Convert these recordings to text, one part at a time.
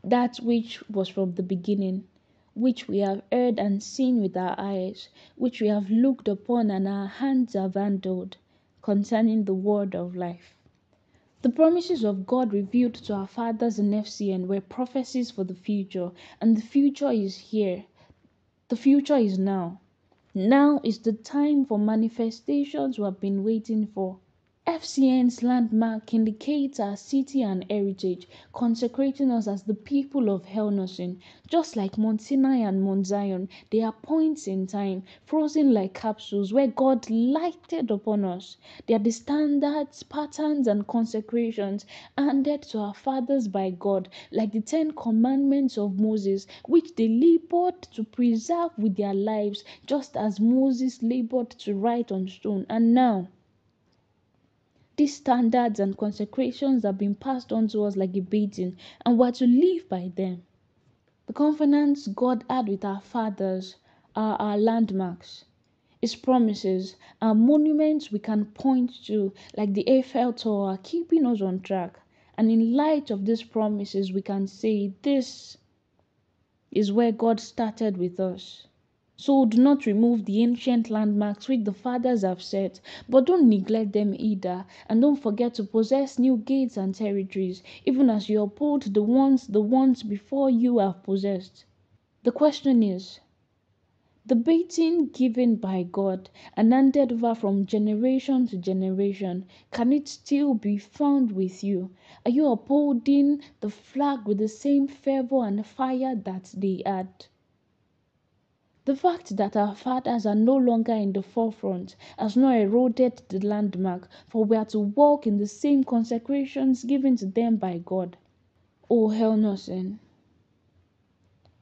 that which was from the beginning, which we have heard and seen with our eyes, which we have looked upon and our hands have handled, concerning the word of life. The promises of God revealed to our fathers in FCN were prophecies for the future, and the future is here. The future is now. Now is the time for manifestations we have been waiting for. FCN's landmark indicates our city and heritage, consecrating us as the people of Helnosin. Just like Mount Sinai and Mount Zion, they are points in time, frozen like capsules where God lighted upon us. They are the standards, patterns, and consecrations handed to our fathers by God, like the 10 commandments of Moses, which they labored to preserve with their lives, just as Moses labored to write on stone. And now, these standards and consecrations have been passed on to us like a baton, and we're to live by them. The covenants God had with our fathers are our landmarks. His promises are monuments we can point to, like the Eiffel Tower, keeping us on track. And in light of these promises, we can say this is where God started with us. So do not remove the ancient landmarks which the fathers have set, but don't neglect them either. And don't forget to possess new gates and territories, even as you uphold the ones before you have possessed. The question is, the baton given by God and handed over from generation to generation, can it still be found with you? Are you upholding the flag with the same fervor and fire that they had? The fact that our fathers are no longer in the forefront has not eroded the landmark, for we are to walk in the same consecrations given to them by God. Oh, Helnosin,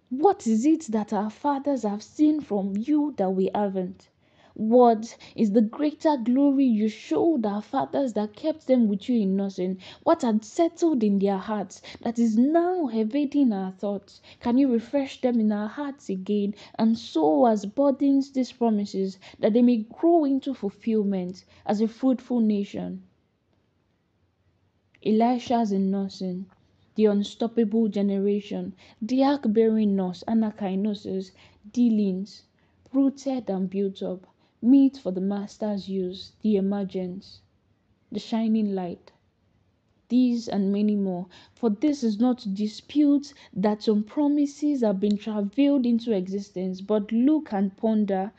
what is it that our fathers have seen from you that we haven't? What is the greater glory you showed our fathers that kept them with you in nursing? What had settled in their hearts that is now evading our thoughts? Can you refresh them in our hearts again and sow as burdens these promises that they may grow into fulfillment as a fruitful nation? Elisha's in nursing, the unstoppable generation, the ark-bearing nurse, anakinosis, dealings, rooted and built up, meet for the master's use, the emergence, the shining light. These and many more, for this is not to dispute that some promises have been travailed into existence, but look and ponder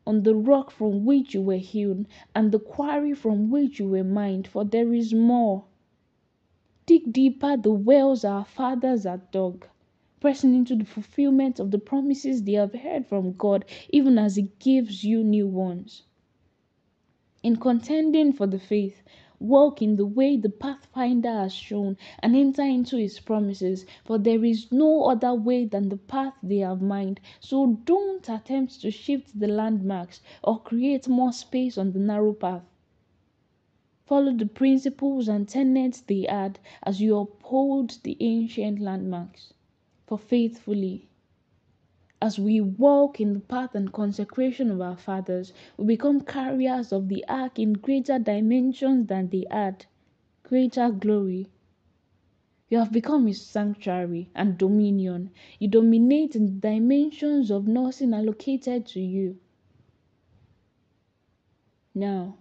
on the rock from which you were hewn, and the quarry from which you were mined, for there is more. Dig deeper the wells our fathers had dug, pressing into the fulfillment of the promises they have heard from God, even as He gives you new ones. In contending for the faith, walk in the way the Pathfinder has shown and enter into His promises, for there is no other way than the path they have mined. So don't attempt to shift the landmarks or create more space on the narrow path. Follow the principles and tenets they had as you uphold the ancient landmarks. For faithfully, as we walk in the path and consecration of our fathers, we become carriers of the ark in greater dimensions than they had, greater glory. You have become His sanctuary and dominion. You dominate in the dimensions of nursing allocated to you. Now,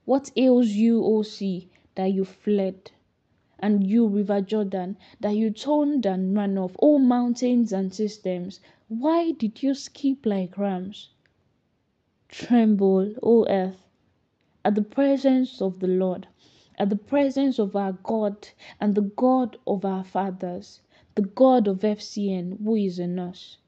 what ails you, O sea, that you fled? And you, River Jordan, that you turned and ran off, O mountains and systems, why did you skip like rams? Tremble, O earth, at the presence of the Lord, at the presence of our God and the God of our fathers, the God of FCN who is in us.